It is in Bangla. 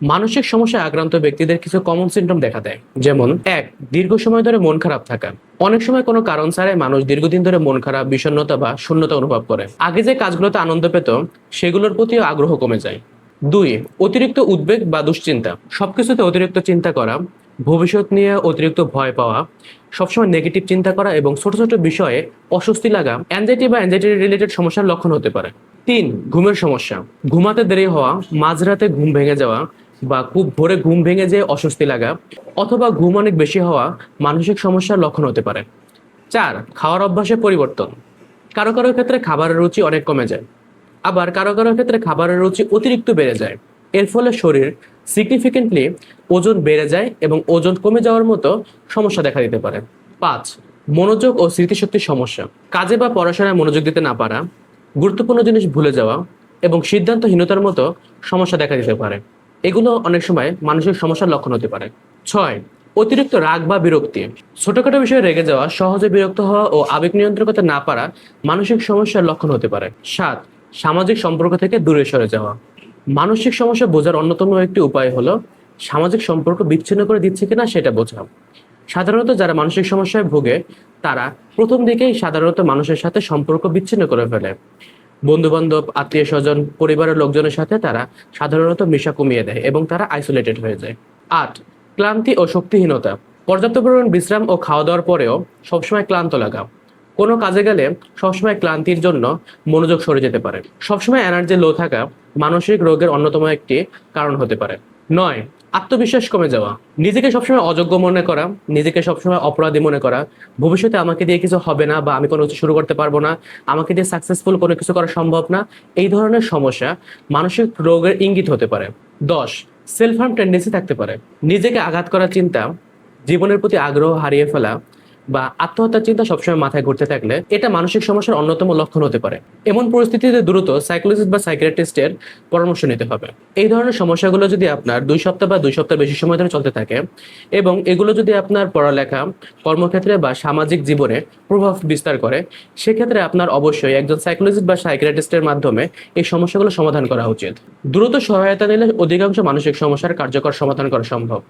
মানসিক সমস্যায় আক্রান্ত ব্যক্তিদের কিছু কমন সিমটম দেখা দেয়, যেমন এক, দীর্ঘ সময় ধরে মন খারাপ থাকা। অনেক সময় কোনো কারণ ছাড়াই মানুষ দীর্ঘদিন ধরে মন খারাপ, বিষণ্ণতা বা শূন্যতা অনুভব করে। আগে যে কাজগুলোতে আনন্দ পেত সেগুলোর প্রতিও আগ্রহ কমে যায়। দুই, অতিরিক্ত উদ্বেগ বা দুশ্চিন্তা। সবকিছুতে অতিরিক্ত চিন্তা করা, ভবিষ্যৎ নিয়ে অতিরিক্ত ভয় পাওয়া, সবসময় নেগেটিভ চিন্তা করা এবং ছোট ছোট বিষয়ে অস্বস্তি লাগা অ্যাংজাইটি বা অ্যাংজাইটি রিলেটেড সমস্যার লক্ষণ হতে পারে। তিন, ঘুমের সমস্যা। ঘুমাতে দেরি হওয়া, মাঝরাতে ঘুম ভেঙে যাওয়া বা খুব ভোরে ঘুম ভেঙে যেয়ে অস্বস্তি লাগা অথবা ঘুম অনেক বেশি হওয়া মানসিক সমস্যার লক্ষণ হতে পারে। চার, খাওয়ার অভ্যাসে পরিবর্তন। কারো কারো ক্ষেত্রে খাবারের রুচি অনেক কমে যায়, আবার কারো কারো ক্ষেত্রে খাবারের রুচি অতিরিক্ত বেড়ে যায়। এর ফলে শরীর সিগনিফিকেন্টলি ওজন বেড়ে যায় এবং ওজন কমে যাওয়ার মতো সমস্যা দেখা দিতে পারে। পাঁচ, মনোযোগ ও স্মৃতিশক্তির সমস্যা। কাজে বা পড়াশোনায় মনোযোগ দিতে না পারা, গুরুত্বপূর্ণ জিনিস ভুলে যাওয়া এবং সিদ্ধান্তহীনতার মতো সমস্যা দেখা দিতে পারে। এগুলো অনেক সময় মানসিক সমস্যার লক্ষণ হতে পারে। ছয়, অতিরিক্ত রাগ বা বিরক্তি। ছোটখাটো বিষয়ে রেগে যাওয়া, সহজে বিরক্ত হওয়া ও আবেগ নিয়ন্ত্রণ করতে না পারা মানসিক সমস্যার লক্ষণ হতে পারে। সাত, সামাজিক সম্পর্ক থেকে দূরে সরে যাওয়া। মানসিক সমস্যা বোঝার অন্যতম একটি উপায় হলো সামাজিক সম্পর্ক বিচ্ছিন্ন করে দিচ্ছে কিনা সেটা বোঝা। সাধারণত যারা মানসিক সমস্যায় ভোগে তারা প্রথম দিকেই সাধারণত মানুষের সাথে সম্পর্ক বিচ্ছিন্ন করে ফেলে। বন্ধু বান্ধব, আত্মীয় স্বজন, পরিবারের লোকজনের সাথে তারা সাধারণত মেশা কমিয়ে দেয় এবং তারা আইসোলেটেড হয়ে যায়। আট, ক্লান্তি ও শক্তিহীনতা। পর্যাপ্ত পরিমাণ বিশ্রাম ও খাওয়া দাওয়ার পরেও সবসময় ক্লান্ত লাগা। কোনো কাজে গেলে সবসময় ক্লান্তির জন্য মনোযোগ সরে যেতে পারে। সবসময় এনার্জি লো থাকা মানসিক রোগের অন্যতম একটি কারণ হতে পারে। নয়, আত্মবিশ্বাস কমে যাওয়া। নিজেকে সবসময় অযোগ্য মনে করা, নিজেকে সবসময় অপরাধী মনে করা, ভবিষ্যতে আমাকে দিয়ে কিছু হবে না বা আমি কোনো কিছু শুরু করতে পারবো না, আমাকে দিয়ে সাকসেসফুল কোনো কিছু করা সম্ভব না, এই ধরনের সমস্যা মানসিক রোগের ইঙ্গিত হতে পারে। 10, সেলফ হার্ম টেন্ডেন্সি থাকতে পারে। নিজেকে আঘাত করার চিন্তা, জীবনের প্রতি আগ্রহ হারিয়ে ফেলা বা আত্মহত্যার চিন্তা সবসময় মাথায় ঘুরতে থাকলে এটা মানসিক সমস্যার অন্যতম লক্ষণ হতে পারে। এমন পরিস্থিতিতে দ্রুত সাইকোলজিস্ট বা সাইকিয়াট্রিস্টের পরামর্শ নিতে হবে। এই ধরনের সমস্যাগুলো যদি আপনার 2 সপ্তাহ বা 2 সপ্তাহ বেশি সময় ধরে চলতে থাকে এবং এগুলো যদি আপনার পড়ালেখা, কর্মক্ষেত্রে বা সামাজিক জীবনে প্রভাব বিস্তার করে, সেক্ষেত্রে আপনার অবশ্যই একজন সাইকোলজিস্ট বা সাইকিয়াট্রিস্টের মাধ্যমে এই সমস্যাগুলো সমাধান করা উচিত। দ্রুত সহায়তা নিলে অধিকাংশ মানসিক সমস্যার কার্যকর সমাধান করা সম্ভব।